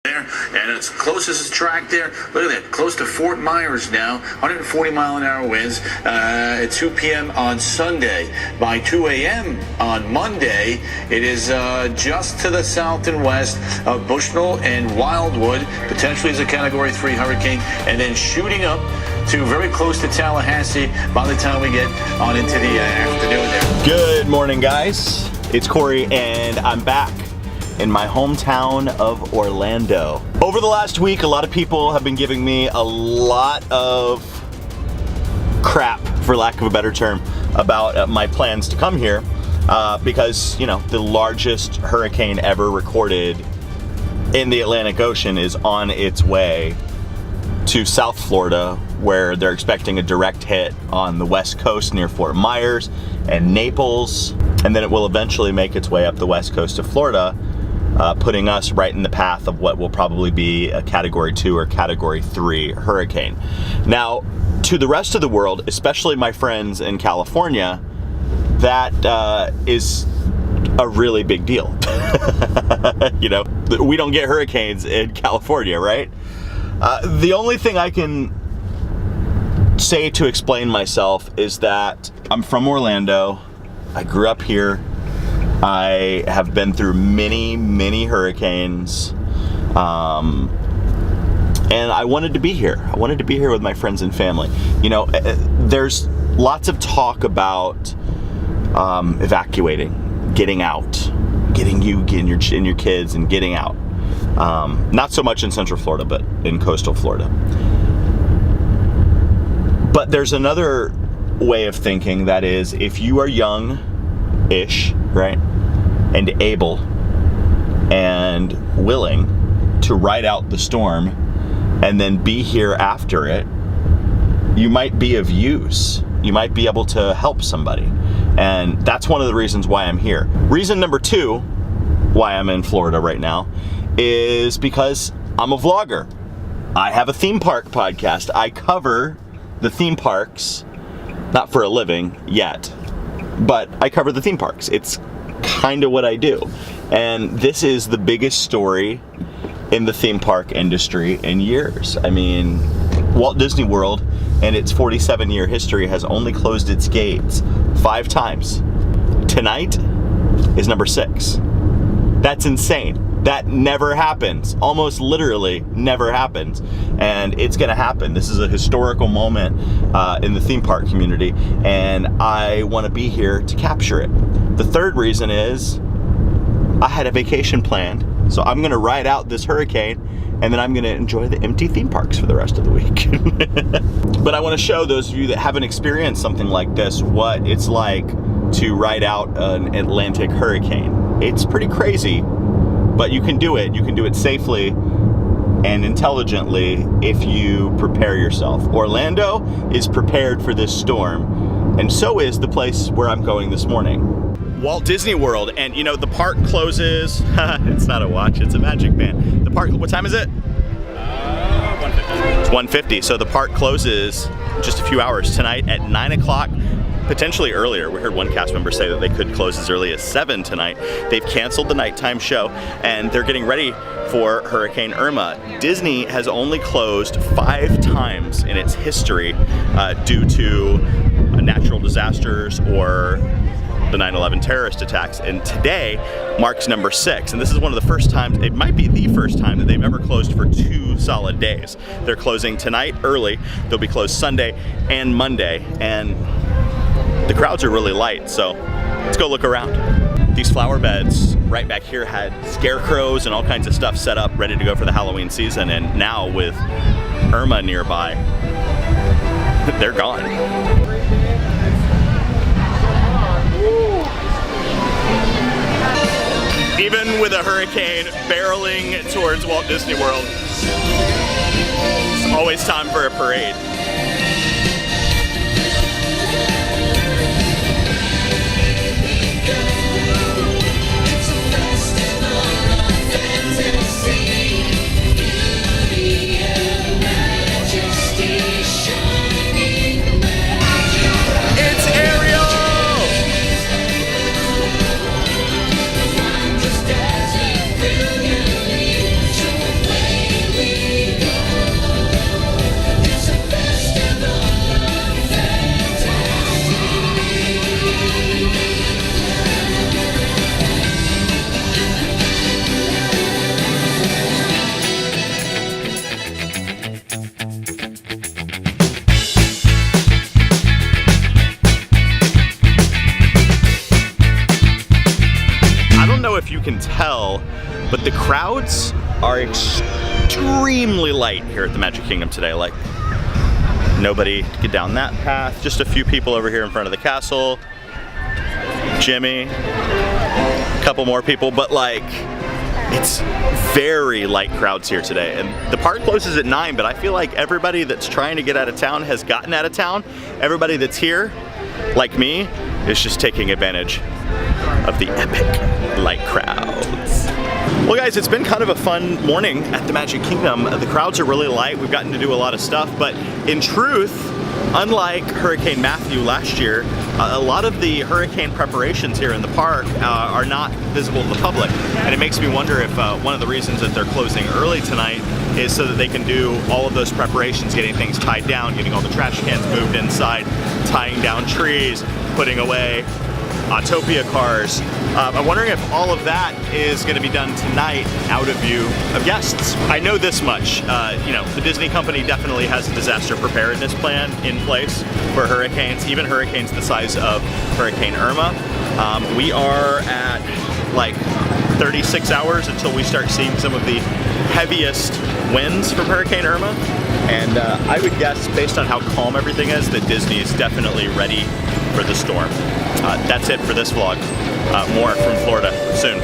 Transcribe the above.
there, and it's closest track there. Look at that, close to Fort Myers now, 140-mile-an-hour winds at 2 p.m. on Sunday. By 2 a.m. on Monday, it is just to the south and west of Bushnell and Wildwood, potentially as a Category 3 hurricane, and then shooting up to very close to Tallahassee by the time we get on into the afternoon there. Good morning, guys. It's Corey, and I'm back in my hometown of Orlando. Over the last week, a lot of people have been giving me a lot of crap, for lack of a better term, about my plans to come here because, you know, the largest hurricane ever recorded in the Atlantic Ocean is on its way to South Florida, where they're expecting a direct hit on the west coast near Fort Myers and Naples, and then it will eventually make its way up the west coast of Florida, putting us right in the path of what will probably be a Category 2 or Category 3 hurricane. Now, to the rest of the world, especially my friends in California, that is a really big deal. You know, we don't get hurricanes in California, right? The only thing I can say to explain myself is that I'm from Orlando. I grew up here. I have been through many hurricanes, and I wanted to be here. I wanted to be here with my friends and family. You know, there's lots of talk about evacuating, getting out, getting your kids and getting out. Not so much in Central Florida, but in coastal Florida. But there's another way of thinking, that is, if you are young-ish, right, and able and willing to ride out the storm and then be here after it, you might be of use. You might be able to help somebody. And that's one of the reasons why I'm here. Reason number two why I'm in Florida right now is because I'm a vlogger. I have a theme park podcast. I cover the theme parks, not for a living yet, but I cover the theme parks. It's kind of what I do. And this is the biggest story in the theme park industry in years. I mean, Walt Disney World and its 47-year history has only closed its gates 5 times. Tonight is number 6. That's insane. That never happens. Almost literally never happens. And it's gonna happen. This is a historical moment in the theme park community, and I wanna be here to capture it. The third reason is I had a vacation planned, so I'm gonna ride out this hurricane, and then I'm gonna enjoy the empty theme parks for the rest of the week. But I wanna show those of you that haven't experienced something like this what it's like to ride out an Atlantic hurricane. It's pretty crazy, but you can do it. You can do it safely and intelligently if you prepare yourself. Orlando is prepared for this storm, and so is the place where I'm going this morning. Walt Disney World, and you know, the park closes, it's not a watch, it's a magic band. The park, what time is it? 1:50. It's 1:50, so the park closes just a few hours tonight at 9 o'clock. Potentially earlier. We heard one cast member say that they could close as early as 7 tonight. They've canceled the nighttime show, and they're getting ready for Hurricane Irma. Disney has only closed 5 times in its history due to natural disasters or the 9/11 terrorist attacks, and today marks number 6, and this is one of the first times, it might be the first time, that they've ever closed for 2 solid days. They're closing tonight early. They'll be closed Sunday and Monday, and the crowds are really light, so let's go look around. These flower beds right back here had scarecrows and all kinds of stuff set up, ready to go for the Halloween season, and now with Irma nearby, they're gone. Even with a hurricane barreling towards Walt Disney World, it's always time for a parade. but the crowds are extremely light here at the Magic Kingdom today. Like, nobody to get down that path. Just a few people over here in front of the castle. Jimmy, a couple more people, but like, it's very light crowds here today. And the park closes at 9, but I feel like everybody that's trying to get out of town has gotten out of town. Everybody that's here, like me, is just taking advantage of the epic light crowds. Well guys, it's been kind of a fun morning at the Magic Kingdom. The crowds are really light. We've gotten to do a lot of stuff, but in truth, unlike Hurricane Matthew last year, a lot of the hurricane preparations here in the park are not visible to the public. And it makes me wonder if one of the reasons that they're closing early tonight is so that they can do all of those preparations, getting things tied down, getting all the trash cans moved inside, tying down trees, putting away Autopia cars. I'm wondering if all of that is going to be done tonight out of view of guests. I know this much, you know, the Disney company definitely has a disaster preparedness plan in place for hurricanes, even hurricanes the size of Hurricane Irma. We are at like 36 hours until we start seeing some of the heaviest winds from Hurricane Irma. And I would guess, based on how calm everything is, that Disney is definitely ready for the storm. That's it for this vlog. More from Florida soon.